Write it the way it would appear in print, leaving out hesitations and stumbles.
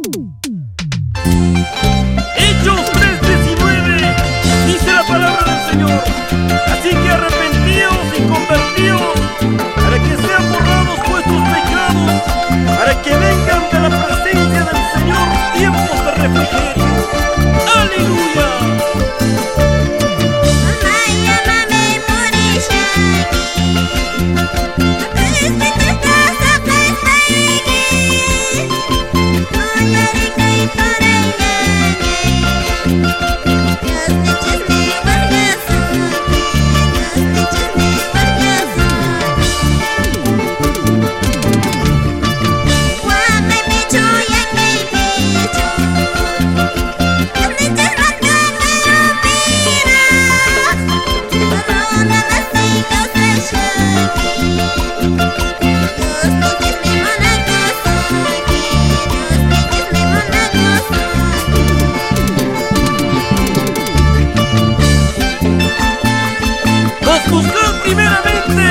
Hechos 3:19 dice la palabra del Señor: así que arrepentíos y convertíos, para que sean borrados vuestros pecados, para que vengan de la presencia del Señor tiempos de refrigerio. ¡Aleluya! Buscad primeramente